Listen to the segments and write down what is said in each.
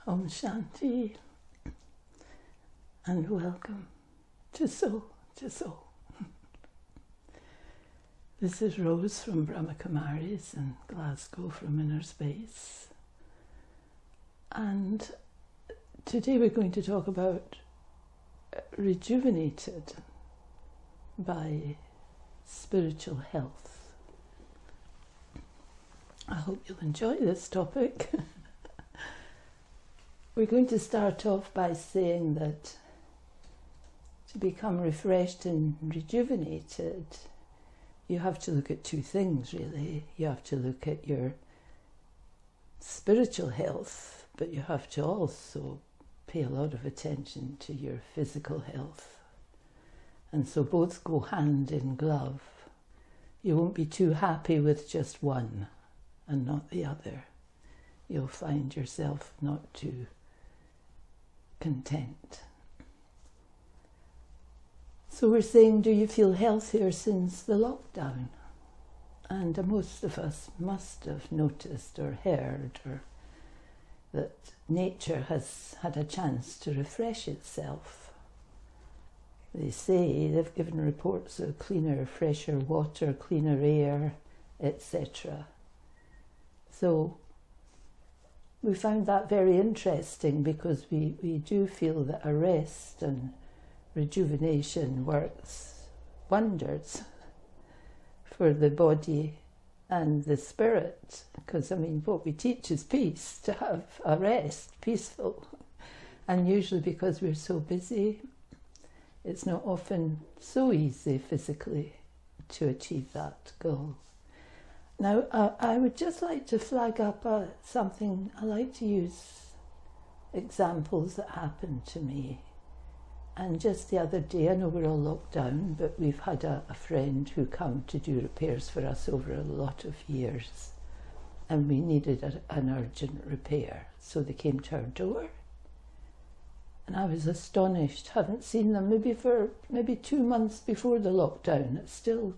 Om Shanti, and welcome to Soul to Soul. This is Rose from Brahma Kumaris in Glasgow from Inner Space. And today we're going to talk about Rejuvenated by spiritual health. I hope you'll enjoy this topic. We're going to start off by saying that to become refreshed and rejuvenated, you have to look at two things, really. You have to look at your spiritual health, but you have to also pay a lot of attention to your physical health. And so both go hand in glove. You won't be too happy with just one and not the other. You'll find yourself not too content. So we're saying, do you feel healthier since the lockdown? And most of us must have noticed or heard that nature has had a chance to refresh itself. They say they've given reports of cleaner, fresher water, cleaner air, etc. So we found that very interesting because we do feel that a rest and rejuvenation works wonders for the body and the spirit. Because, I mean, what we teach is peace, to have a rest, peaceful. And usually because we're so busy, it's not often so easy physically to achieve that goal. Now, I would just like to flag up something. I like to use examples that happened to me. And just the other day, I know we're all locked down, but we've had a friend who come to do repairs for us over a lot of years. And we needed an urgent repair. So they came to our door. And I was astonished. Haven't seen them maybe 2 months before the lockdown. It's still,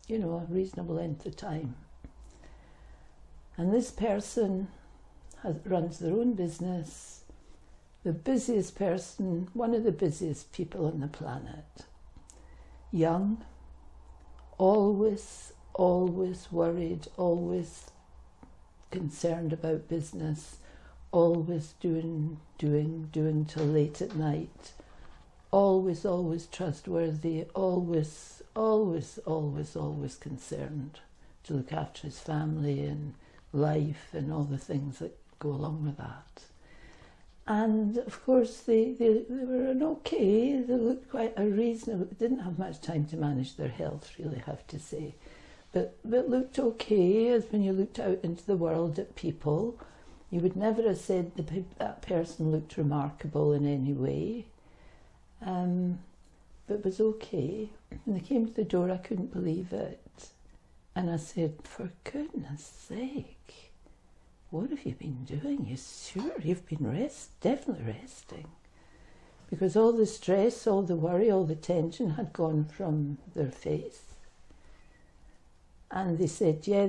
you know, a reasonable length of time. And this person runs their own business, the busiest person, one of the busiest people on the planet. Young, always worried, always concerned about business, always doing till late at night, always trustworthy, always concerned to look after his family and life and all the things that go along with that. And of course they were okay, they looked quite a reasonable, didn't have much time to manage their health, really, I have to say, but looked okay. As when you looked out into the world at people, you would never have said that person looked remarkable in any way. But was okay. When they came to the door, I couldn't believe it. And I said, for goodness sake, what have you been doing? You sure you've been definitely resting? Because all the stress, all the worry, all the tension had gone from their face. And they said, yeah,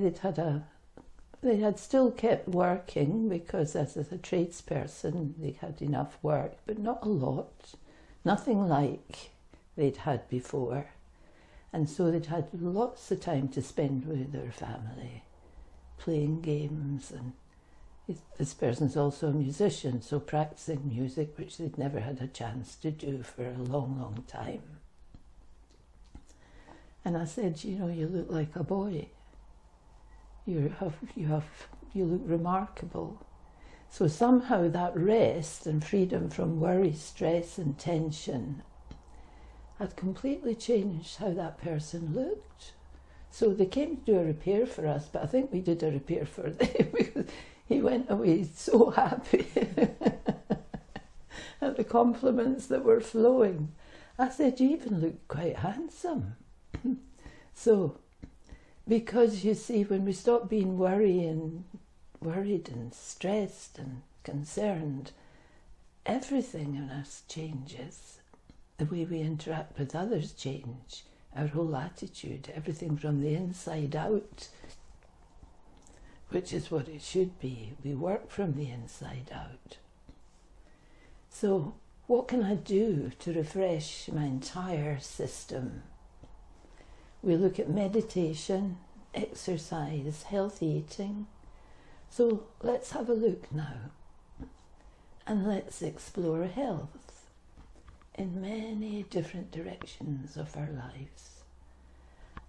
they had still kept working because as a tradesperson, they had enough work, but not a lot. Nothing like they'd had before. And so they'd had lots of time to spend with their family, playing games. And this person's also a musician, so practicing music, which they'd never had a chance to do for a long time. And I said, you know, you look like a boy. You look remarkable. So somehow that rest and freedom from worry, stress and tension had completely changed how that person looked. So they came to do a repair for us, but I think we did a repair for them because he went away so happy at the compliments that were flowing. I said, you even look quite handsome. So, because you see, when we stop being worried and stressed and concerned, everything in us changes. The way we interact with others change, our whole attitude, everything from the inside out. which is what it should be. We work from the inside out. So what can I do to refresh my entire system? We look at meditation, exercise, healthy eating. So let's have a look now, and let's explore health in many different directions of our lives.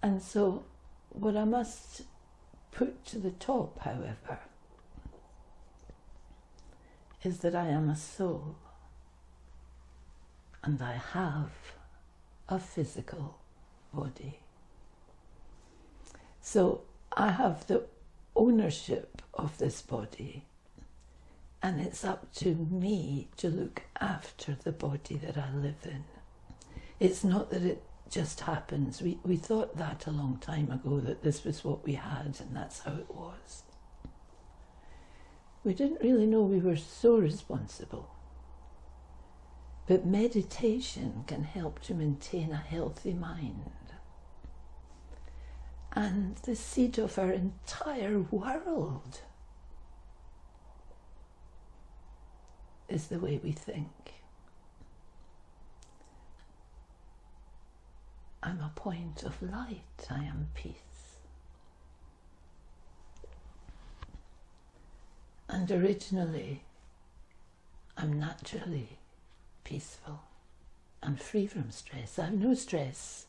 And so what I must put to the top, however, is that I am a soul, and I have a physical body. So I have the ownership of this body, and it's up to me to look after the body that I live in. It's not that it just happens. We thought that a long time ago, that this was what we had and that's how it was. We didn't really know we were so responsible. But meditation can help to maintain a healthy mind. And the seed of our entire world is the way we think. I'm a point of light, I am peace. And originally, I'm naturally peaceful and free from stress. I have no stress.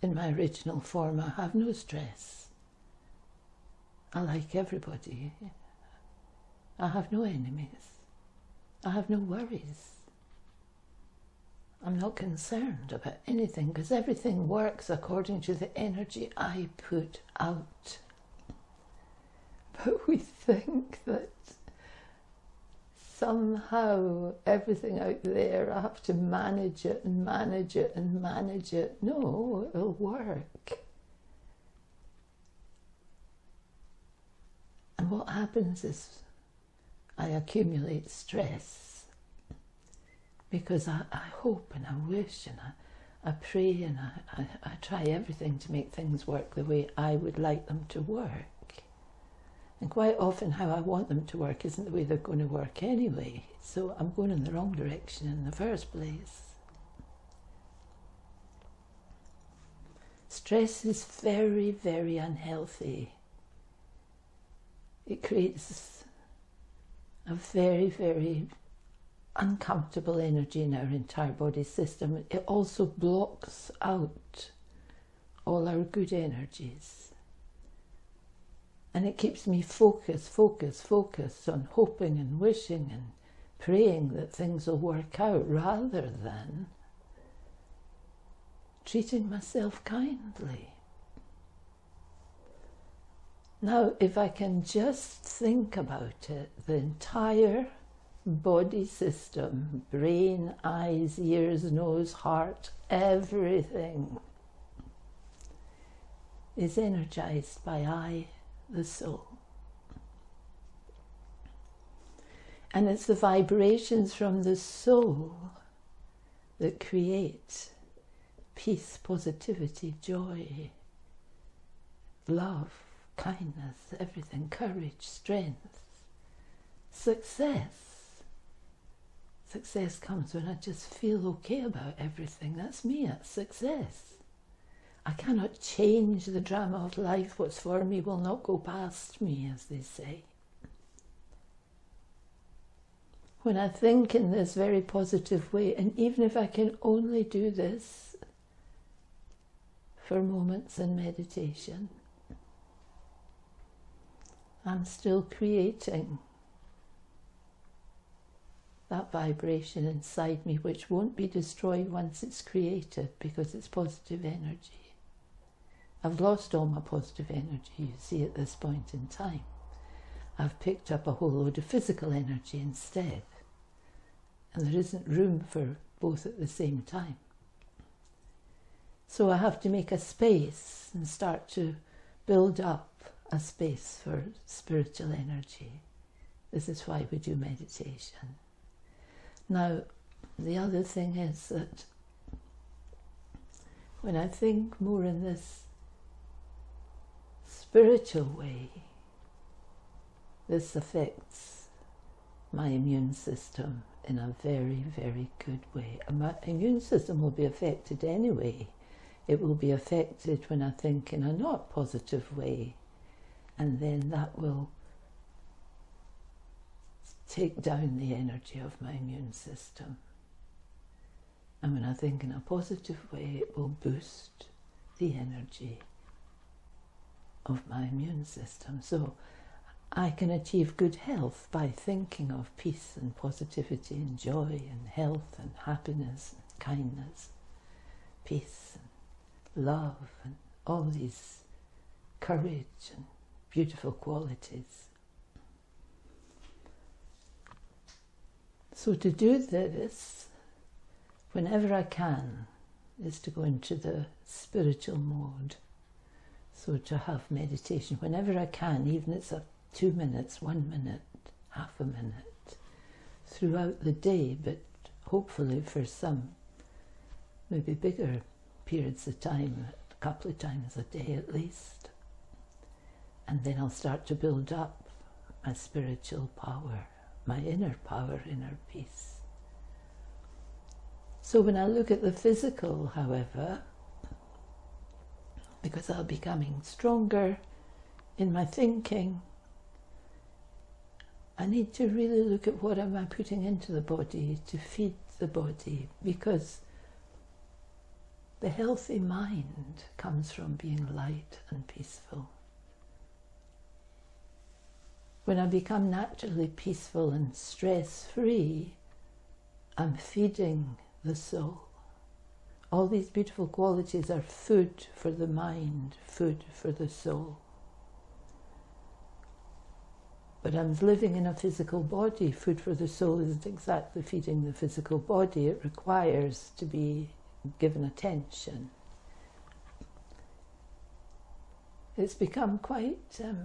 In my original form, I have no stress. I like everybody. I have no enemies. I have no worries. I'm not concerned about anything because everything works according to the energy I put out. But we think that somehow everything out there, I have to manage it and manage it and manage it. No, it'll work. And what happens is I accumulate stress because I hope and I wish and I pray and I try everything to make things work the way I would like them to work. And quite often how I want them to work isn't the way they're going to work anyway. So I'm going in the wrong direction in the first place. Stress is very, very unhealthy. It creates a very, very uncomfortable energy in our entire body system. It also blocks out all our good energies. And it keeps me focused on hoping and wishing and praying that things will work out rather than treating myself kindly. Now, if I can just think about it, the entire body system, brain, eyes, ears, nose, heart, everything is energized by I, the soul. And it's the vibrations from the soul that create peace, positivity, joy, love, kindness, everything, courage, strength, success. Success comes when I just feel okay about everything. That's me, that's success. I cannot change the drama of life. What's for me will not go past me, as they say. When I think in this very positive way, and even if I can only do this for moments in meditation, I'm still creating that vibration inside me, which won't be destroyed once it's created because it's positive energy. I've lost all my positive energy, you see, at this point in time. I've picked up a whole load of physical energy instead. And there isn't room for both at the same time. So I have to make a space and start to build up a space for spiritual energy. This is why we do meditation. Now, the other thing is that when I think more in this spiritual way, this affects my immune system. in a very, very good way. My immune system will be affected anyway. It will be affected when I think in a not positive way, and then that will take down the energy of my immune system. And when I think in a positive way, it will boost the energy of my immune system. So I can achieve good health by thinking of peace and positivity and joy and health and happiness and kindness, peace and love and all these courage and beautiful qualities. So to do this, whenever I can, is to go into the spiritual mode. So to have meditation whenever I can, even if it's 2 minutes, 1 minute, half a minute, throughout the day, but hopefully for some maybe bigger periods of time, a couple of times a day at least. And then I'll start to build up my spiritual power, my inner power, inner peace. So when I look at the physical, however, because I'll be becoming stronger in my thinking, I need to really look at what am I putting into the body to feed the body, because the healthy mind comes from being light and peaceful. When I become naturally peaceful and stress-free, I'm feeding the soul. All these beautiful qualities are food for the mind, food for the soul. But I'm living in a physical body. Food for the soul isn't exactly feeding the physical body. It requires to be given attention. It's become quite... a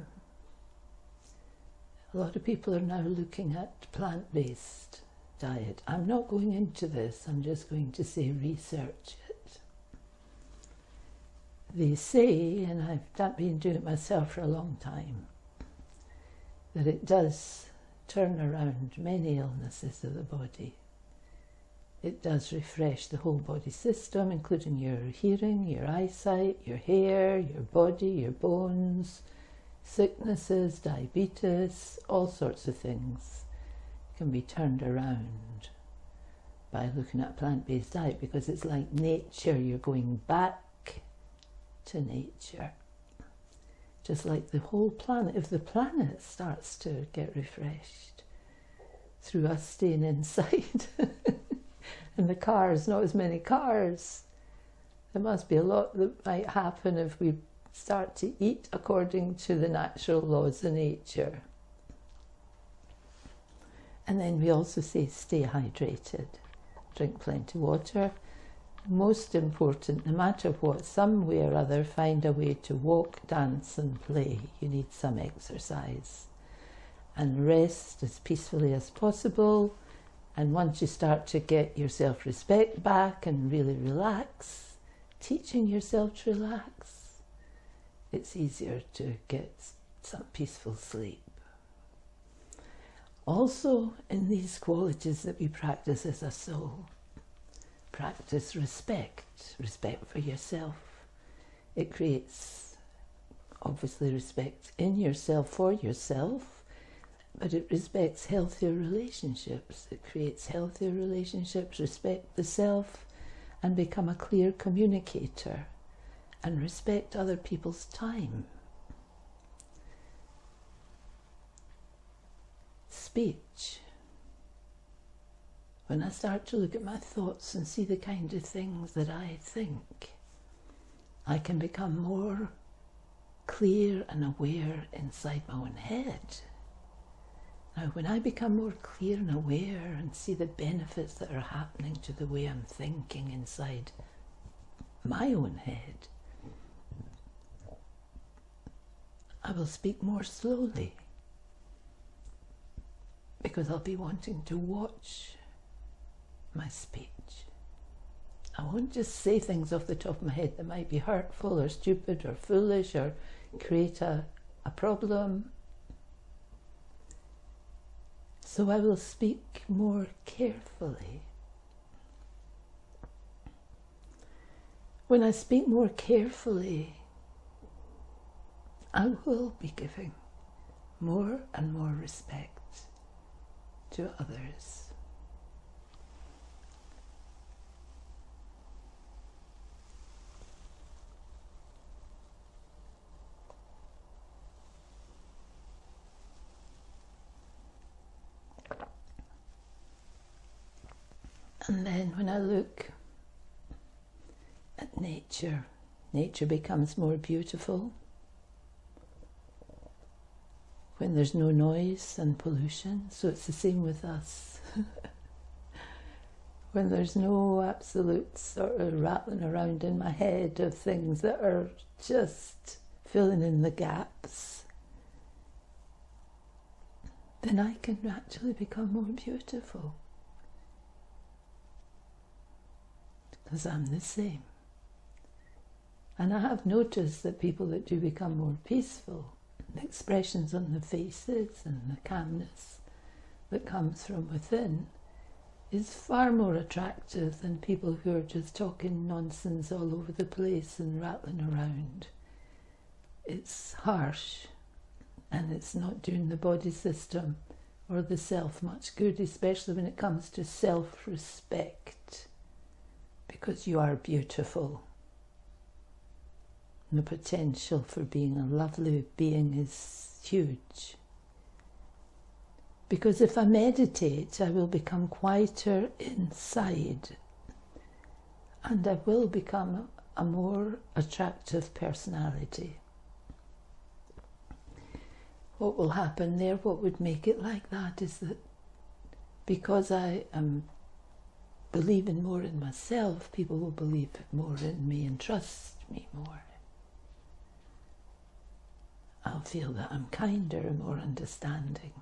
lot of people are now looking at plant-based diet. I'm not going into this, I'm just going to say research it. They say, and I've been doing it myself for a long time, that it does turn around many illnesses of the body. It does refresh the whole body system, including your hearing, your eyesight, your hair, your body, your bones, sicknesses, diabetes, all sorts of things can be turned around by looking at plant-based diet, because it's like nature. You're going back to nature. Just like the whole planet. If the planet starts to get refreshed through us staying inside and the cars, not as many cars, there must be a lot that might happen if we start to eat according to the natural laws of nature. And then we also say stay hydrated, drink plenty of water. Most important, no matter what, some way or other, find a way to walk, dance and play. You need some exercise. And rest as peacefully as possible. And once you start to get your self-respect back and really relax, teaching yourself to relax, it's easier to get some peaceful sleep. Also, in these qualities that we practice as a soul, practice respect for yourself. It creates, obviously, respect in yourself for yourself, but it respects healthier relationships. It creates healthier relationships, respect the self, and become a clear communicator, and respect other people's time. Speech. When I start to look at my thoughts and see the kind of things that I think, I can become more clear and aware inside my own head. Now, when I become more clear and aware and see the benefits that are happening to the way I'm thinking inside my own head, I will speak more slowly, because I'll be wanting to watch my speech. I won't just say things off the top of my head that might be hurtful or stupid or foolish or create a problem. So I will speak more carefully. When I speak more carefully, I will be giving more and more respect to others. And then when I look at nature, nature becomes more beautiful when there's no noise and pollution. So it's the same with us. When there's no absolute sort of rattling around in my head of things that are just filling in the gaps, then I can actually become more beautiful. Because I'm the same. And I have noticed that people that do become more peaceful, the expressions on the faces and the calmness that comes from within is far more attractive than people who are just talking nonsense all over the place and rattling around. It's harsh and it's not doing the body system or the self much good, especially when it comes to self-respect. Because you are beautiful. And the potential for being a lovely being is huge. Because if I meditate, I will become quieter inside. And I will become a more attractive personality. What will happen there, what would make it like that, is that because I am believing more in myself, people will believe more in me and trust me more. I'll feel that I'm kinder and more understanding.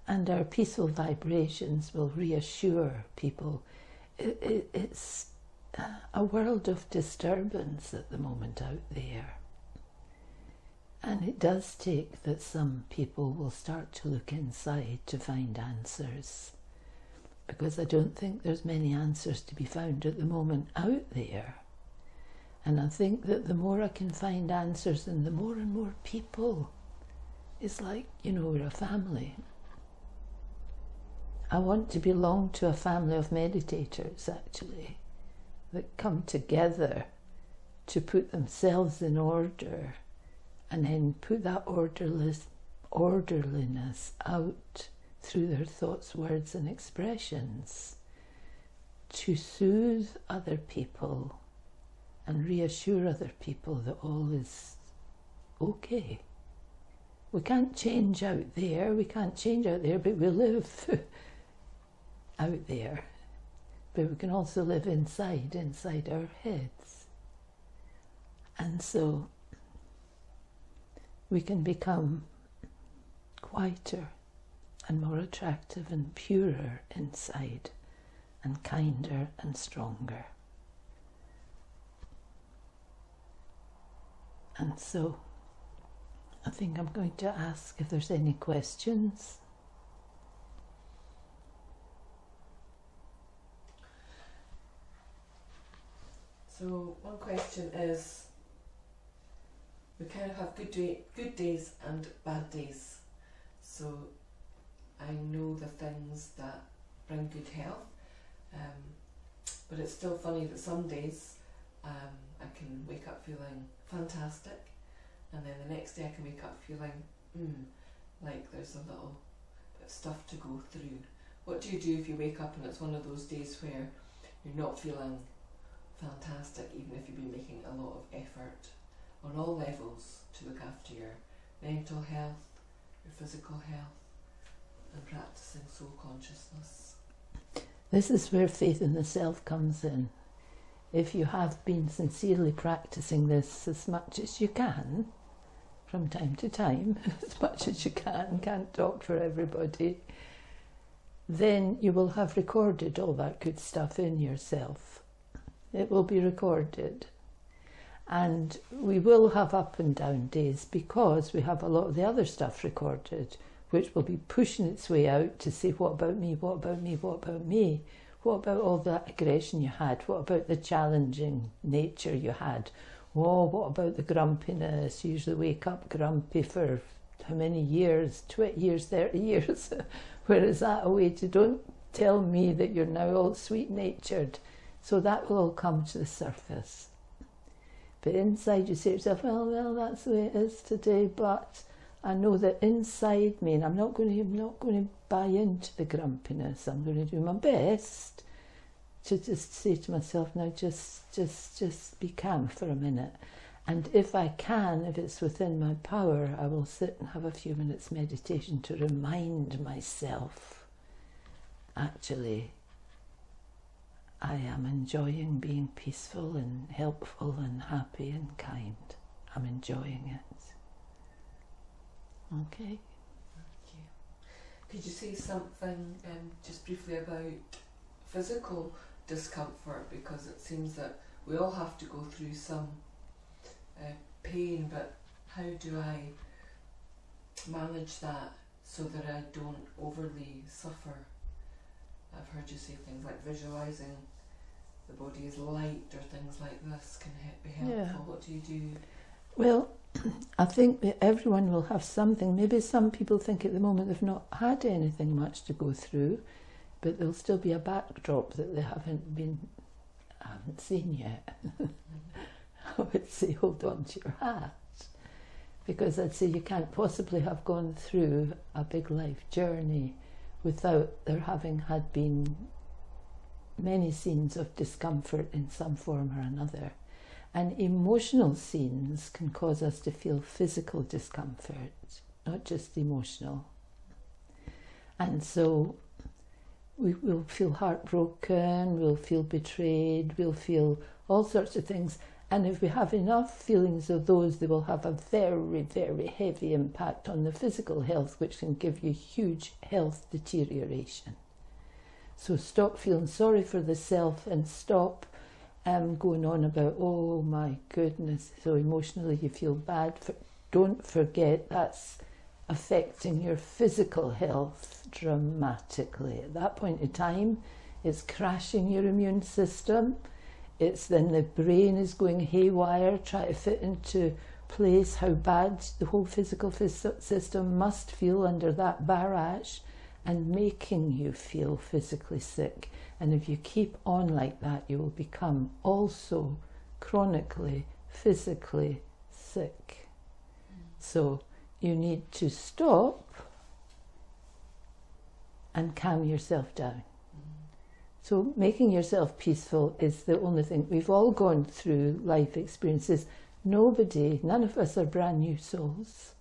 And our peaceful vibrations will reassure people. It's a world of disturbance at the moment out there. And it does take that some people will start to look inside to find answers, because I don't think there's many answers to be found at the moment out there. And I think that the more I can find answers, and the more and more people, it's like, you know, we're a family. I want to belong to a family of meditators, actually, that come together to put themselves in order and then put that orderliness out through their thoughts, words and expressions to soothe other people and reassure other people that all is okay. We can't change out there, but we live out there. But we can also live inside our heads. And so we can become quieter and more attractive and purer inside, and kinder and stronger. And so I think I'm going to ask if there's any questions. So one question is, we kind of have good days and bad days. So I know the things that bring good health, but it's still funny that some days I can wake up feeling fantastic, and then the next day I can wake up feeling like there's a little bit of stuff to go through. What do you do if you wake up and it's one of those days where you're not feeling fantastic, even if you've been making a lot of effort on all levels to look after your mental health, your physical health, and practicing soul consciousness? This is where faith in the self comes in. If you have been sincerely practicing this as much as you can, from time to time, as much as you can, can't talk for everybody, then you will have recorded all that good stuff in yourself. It will be recorded. And we will have up and down days because we have a lot of the other stuff recorded, which will be pushing its way out to say, what about me, what about me, what about me? What about all that aggression you had? What about the challenging nature you had? Oh, what about the grumpiness? You usually wake up grumpy for how many years? 20 years, 30 years. Where is that a way to, don't tell me that you're now all sweet-natured. So that will all come to the surface. But inside you say to yourself, well, that's the way it is today, but I know that inside me, and I'm not going to buy into the grumpiness. I'm going to do my best to just say to myself, now just be calm for a minute. And if I can, if it's within my power, I will sit and have a few minutes meditation to remind myself, actually, I am enjoying being peaceful and helpful and happy and kind. I'm enjoying it. Okay. Thank you. Could you say something just briefly about physical discomfort, because it seems that we all have to go through some pain, but how do I manage that so that I don't overly suffer? I've heard you say things like visualising the body is light or things like this can be helpful. Yeah. What do you do? Well, I think that everyone will have something. Maybe some people think at the moment they've not had anything much to go through, but there'll still be a backdrop that they haven't seen yet. I would say hold on to your hat, because I'd say you can't possibly have gone through a big life journey without there having had been many scenes of discomfort in some form or another. And emotional scenes can cause us to feel physical discomfort, not just emotional. And so we will feel heartbroken, we'll feel betrayed, we'll feel all sorts of things. And if we have enough feelings of those, they will have a very, very heavy impact on the physical health, which can give you huge health deterioration. So stop feeling sorry for the self and stop going on about, oh my goodness, so emotionally you feel bad. Don't forget that's affecting your physical health dramatically. At that point in time, it's crashing your immune system. It's then the brain is going haywire, trying to fit into place how bad the whole physical system must feel under that barrage, and making you feel physically sick. And if you keep on like that, you will become also chronically, physically sick. So you need to stop and calm yourself down. So making yourself peaceful is the only thing. We've all gone through life experiences. None of us are brand new souls.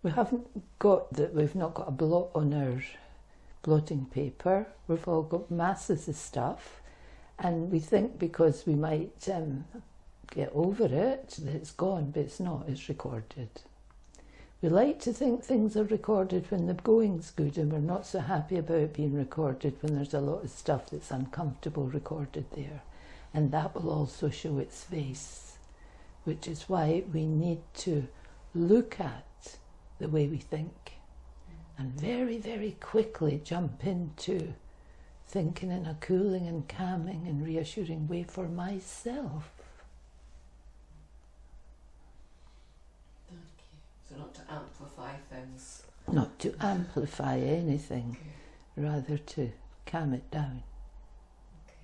We haven't got that. We've not got a blot on our blotting paper. We've all got masses of stuff, and we think because we might get over it that it's gone, but it's not. It's recorded. We like to think things are recorded when the going's good, and we're not so happy about it being recorded when there's a lot of stuff that's uncomfortable recorded there. And that will also show its face, which is why we need to look at the way we think and very, very quickly jump into thinking in a cooling and calming and reassuring way for myself. Thank you. So not to amplify things. Not to amplify anything, Okay. rather to calm it down. Okay.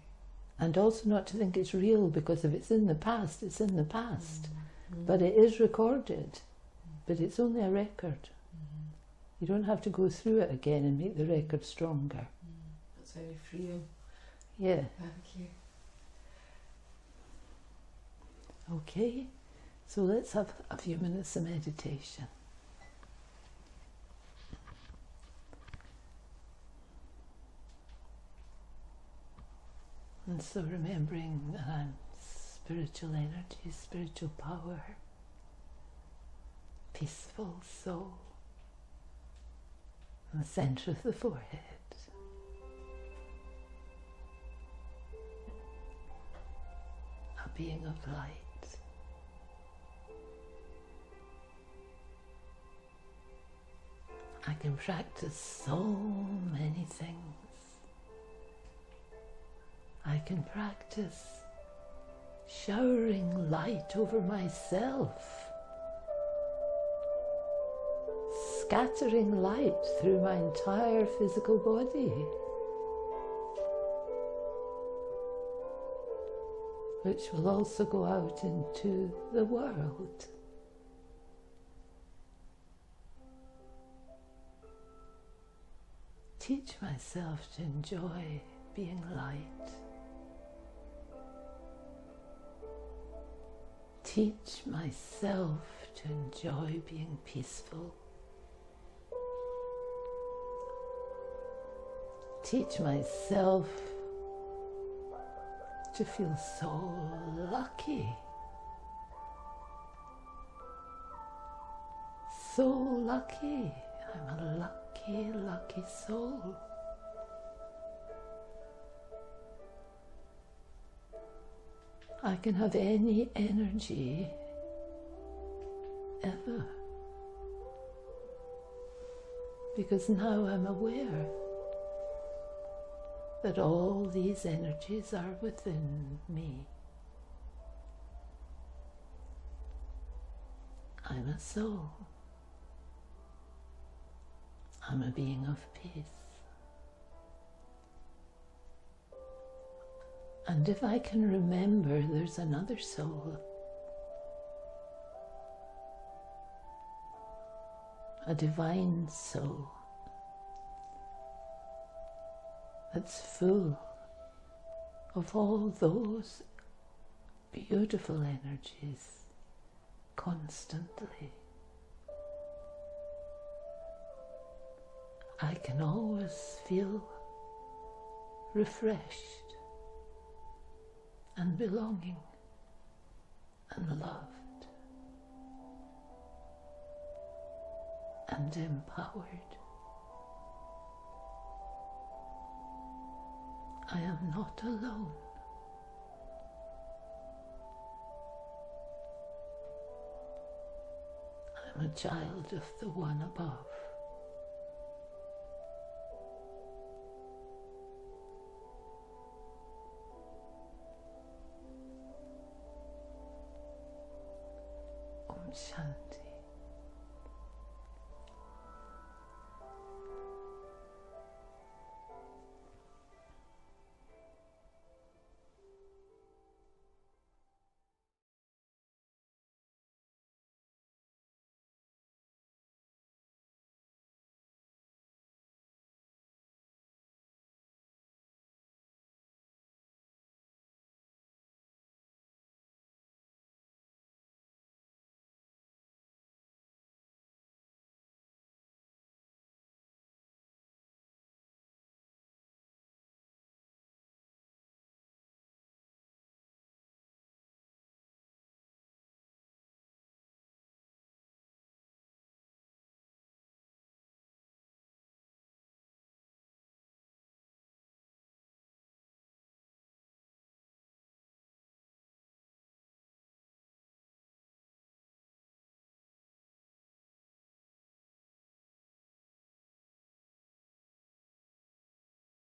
And also not to think it's real, because if it's in the past, it's in the past. Mm-hmm. But it is recorded, but it's only a record. Mm-hmm. You don't have to go through it again and make the record stronger. That's very freeing. Yeah. Thank you. Okay. So let's have a few minutes of meditation. And so remembering that I'm spiritual energy, spiritual power, peaceful soul, in the centre of the forehead. A being of light. I can practice so many things. I can practice showering light over myself, scattering light through my entire physical body, which will also go out into the world. Teach myself to enjoy being light. Teach myself to enjoy being peaceful. Teach myself to feel so lucky. So lucky. I'm a lucky, lucky soul. I can have any energy ever, because now I'm aware that all these energies are within me. I'm a soul. I'm a being of peace. And if I can remember there's another soul, a divine soul that's full of all those beautiful energies constantly, I can always feel refreshed and belonging and loved and empowered. I am not alone. I'm a child of the One above.